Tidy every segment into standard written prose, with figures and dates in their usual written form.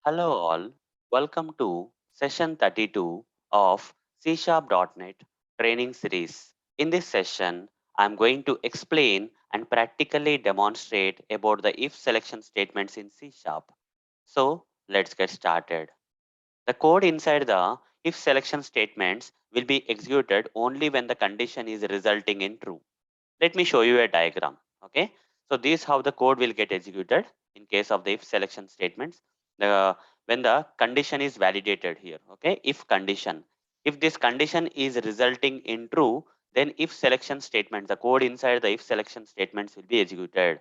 Hello all, welcome to session 32 of CSharp.net training series. In this session, I'm going to explain and practically demonstrate about the if selection statements in C Sharp. So let's get started. The code inside the if selection statements will be executed only when the condition is resulting in true. Let me show you a diagram. Okay, so this is how the code will get executed in case of the if selection statements. The when the condition is validated here. Okay, if this condition is resulting in true, then if selection statement, the code inside the if selection statements will be executed.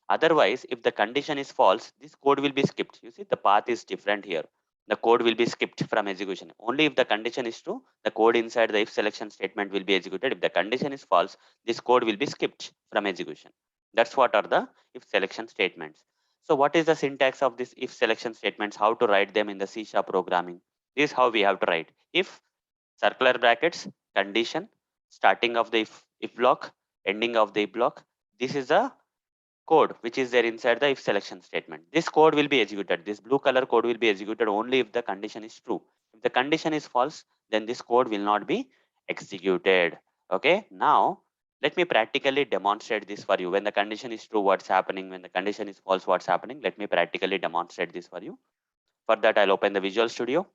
Otherwise, if the condition is false, this code will be skipped. You see, the path is different here. The code will be skipped from execution. Only if the condition is true, the code inside the if selection statement will be executed. If the condition is false, this code will be skipped from execution. That's what are the if selection statements. So what is the syntax of this if selection statements? How to write them in the C# programming? This is how we have to write. If circular brackets, condition, starting of the if block, ending of the if block. This is the code which is there inside the if selection statement. This code will be executed. This blue color code will be executed only if the condition is true. If the condition is false, then this code will not be executed. Okay, now let me practically demonstrate this for you. When the condition is true, what's happening? When the condition is false, what's happening? Let me practically demonstrate this for you. For that, I'll open the Visual Studio.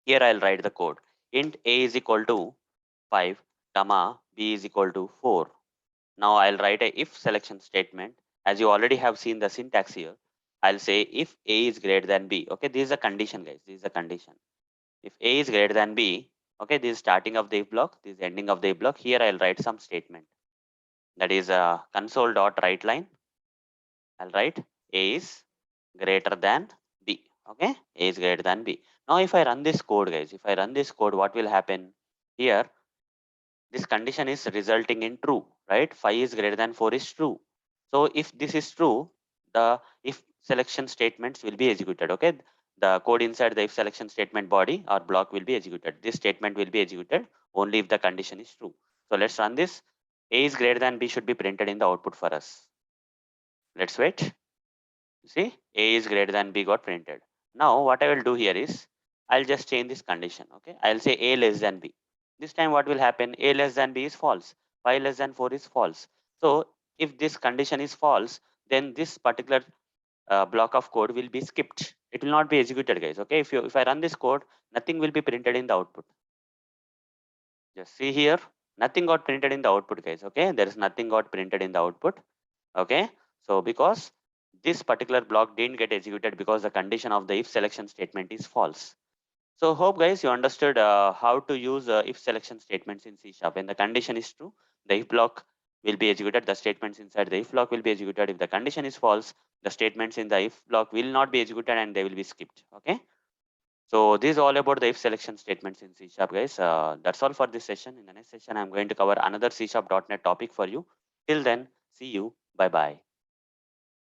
Here I'll write the code. Int a is equal to 5, comma b is equal to 4. Now I'll write a if selection statement. As you already have seen the syntax here, I'll say if a is greater than b. Okay, this is a condition, guys. This is a condition. If a is greater than b, okay, this is starting of the if block, this is ending of the if block. Here I'll write some statement. That is a console dot write line. I'll write a is greater than b. Okay, a is greater than b. Now if I run this code, guys, if I run this code, what will happen? Here this condition is resulting in true, right? 5 is greater than 4 is true. So if this is true, the if selection statements will be executed. Okay, the code inside the if selection statement body or block will be executed. This statement will be executed only if the condition is true. So let's run this. A is greater than b should be printed in the output for us. Let's wait. See, a is greater than b got printed. Now what I will do here is I'll just change this condition. Okay, I'll say a less than b. This time what will happen? A less than b is false. 5 less than 4 is false. So if this condition is false, then this particular block of code will be skipped. It will not be executed, guys. Okay, if I run this code, nothing will be printed in the output. Just see here, nothing got printed in the output, guys. Okay, there is nothing got printed in the output. Okay, so because this particular block didn't get executed because the condition of the if selection statement is false. So hope guys you understood how to use if selection statements in C Sharp. When the condition is true, the if block will be executed. The statements inside the if block will be executed. If the condition is false, the statements in the if block will not be executed and they will be skipped. Okay. So this is all about the if selection statements in C Sharp, guys. That's all for this session. In the next session, I'm going to cover another C Sharp.NET topic for you. Till then, see you. Bye bye.